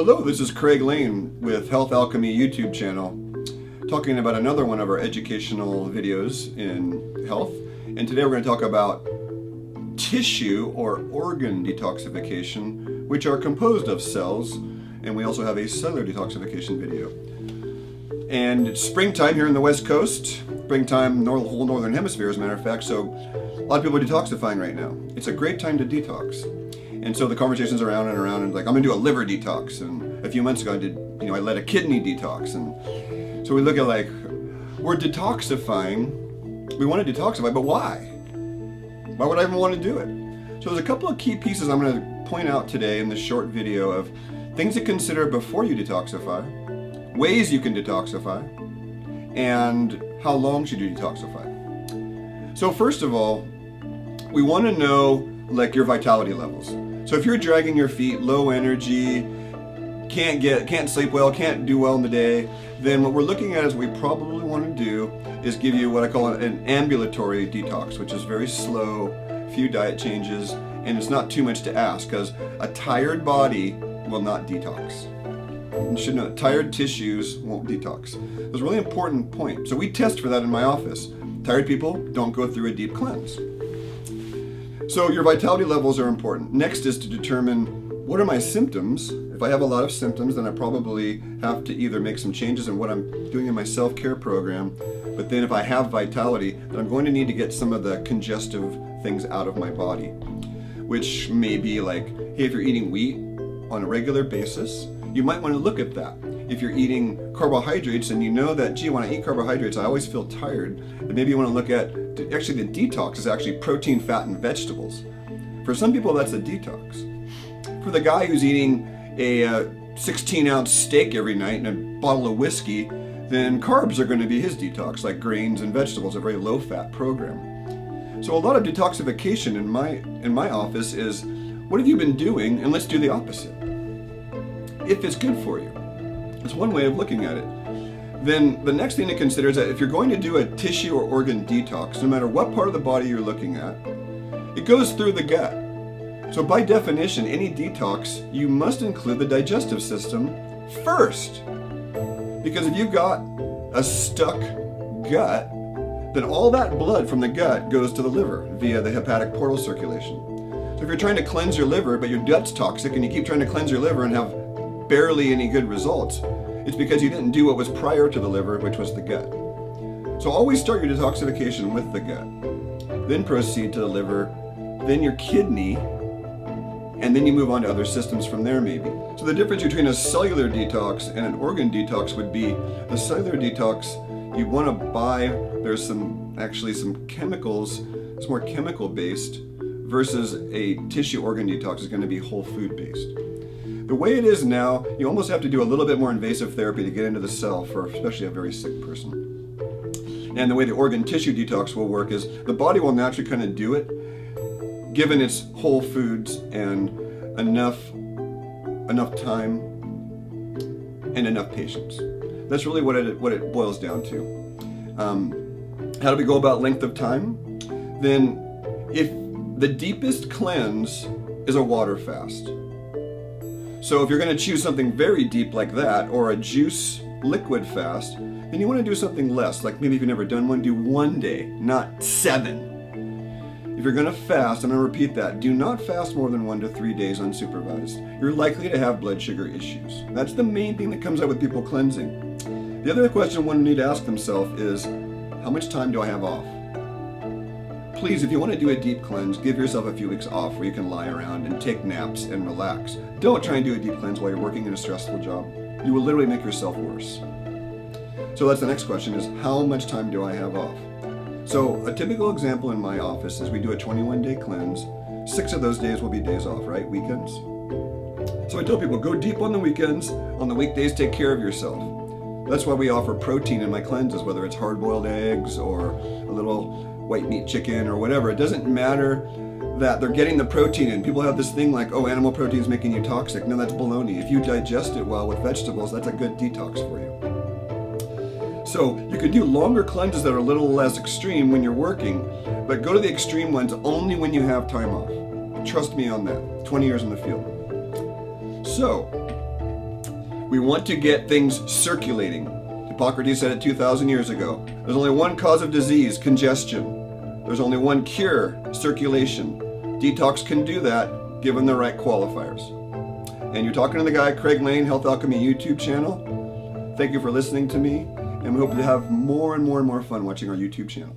Hello, this is Craig Lane with Health Alchemy YouTube channel, talking about another one of our educational videos in health. And today we're going to talk about tissue or organ detoxification, which are composed of cells, and we also have a cellular detoxification video. And it's springtime here in the West Coast, springtime the whole northern hemisphere as a matter of fact, so a lot of people are detoxifying right now. It's a great time to detox. And so the conversation's around and like, I'm gonna do a liver detox. And a few months ago I led a kidney detox. And so we look at like, we're detoxifying, we want to detoxify, but why? Why would I even want to do it? So there's a couple of key pieces I'm gonna point out today in this short video of things to consider before you detoxify, ways you can detoxify, and how long should you detoxify. So first of all, we want to know like your vitality levels. So if you're dragging your feet, low energy, can't sleep well, can't do well in the day, then what we're looking at is we probably want to do is give you what I call an ambulatory detox, which is very slow, few diet changes, and it's not too much to ask because a tired body will not detox. You should know that tired tissues won't detox. That's a really important point. So we test for that in my office. Tired people don't go through a deep cleanse. So your vitality levels are important. Next is to determine what are my symptoms. If I have a lot of symptoms, then I probably have to either make some changes in what I'm doing in my self-care program. But then if I have vitality, then I'm going to need to get some of the congestive things out of my body, which may be like, hey, if you're eating wheat on a regular basis, you might want to look at that. If you're eating carbohydrates and you know that, gee, when I eat carbohydrates, I always feel tired, then maybe you want to look at, actually the detox is actually protein, fat, and vegetables. For some people, that's a detox. For the guy who's eating a 16-ounce steak every night and a bottle of whiskey, then carbs are going to be his detox, like grains and vegetables, a very low-fat program. So a lot of detoxification in my office is, what have you been doing, and let's do the opposite. If it's good for you. That's one way of looking at it. Then the next thing to consider is that if you're going to do a tissue or organ detox, no matter what part of the body you're looking at, it goes through the gut. So by definition, any detox, you must include the digestive system first. Because if you've got a stuck gut, then all that blood from the gut goes to the liver via the hepatic portal circulation. So if you're trying to cleanse your liver, but your gut's toxic and you keep trying to cleanse your liver and have barely any good results, it's because you didn't do what was prior to the liver, which was the gut. So always start your detoxification with the gut, then proceed to the liver, then your kidney, and then you move on to other systems from there maybe. So the difference between a cellular detox and an organ detox would be the cellular detox, you want to buy, there's some chemicals, it's more chemical based, versus a tissue organ detox is going to be whole food based. The way it is now, you almost have to do a little bit more invasive therapy to get into the cell for especially a very sick person. And the way the organ tissue detox will work is the body will naturally kind of do it, given its whole foods and enough time and enough patience. That's really what it boils down to. How do we go about length of time? Then if the deepest cleanse is a water fast. So if you're going to choose something very deep like that, or a juice liquid fast, then you want to do something less. Like maybe if you've never done one, do 1 day, not 7. If you're going to fast, I'm going to repeat that, do not fast more than 1 to 3 days unsupervised. You're likely to have blood sugar issues. That's the main thing that comes up with people cleansing. The other question one need to ask themselves is, how much time do I have off? Please, if you want to do a deep cleanse, give yourself a few weeks off where you can lie around and take naps and relax. Don't try and do a deep cleanse while you're working in a stressful job. You will literally make yourself worse. So that's the next question is, how much time do I have off? So a typical example in my office is we do a 21-day cleanse. 6 of those days will be days off, right? Weekends. So I tell people, go deep on the weekends. On the weekdays, take care of yourself. That's why we offer protein in my cleanses, whether it's hard-boiled eggs or a little white meat chicken or whatever. It doesn't matter that they're getting the protein in. People have this thing like, oh, animal protein is making you toxic. No, that's baloney. If you digest it well with vegetables, that's a good detox for you. So you can do longer cleanses that are a little less extreme when you're working, but go to the extreme ones only when you have time off. Trust me on that. 20 years in the field. So We want to get things circulating. Hippocrates said it 2,000 years ago. There's only one cause of disease, congestion. There's only one cure, circulation. Detox can do that given the right qualifiers. And you're talking to the guy, Craig Lane, Health Alchemy YouTube channel. Thank you for listening to me, and we hope to have more and more and more fun watching our YouTube channel.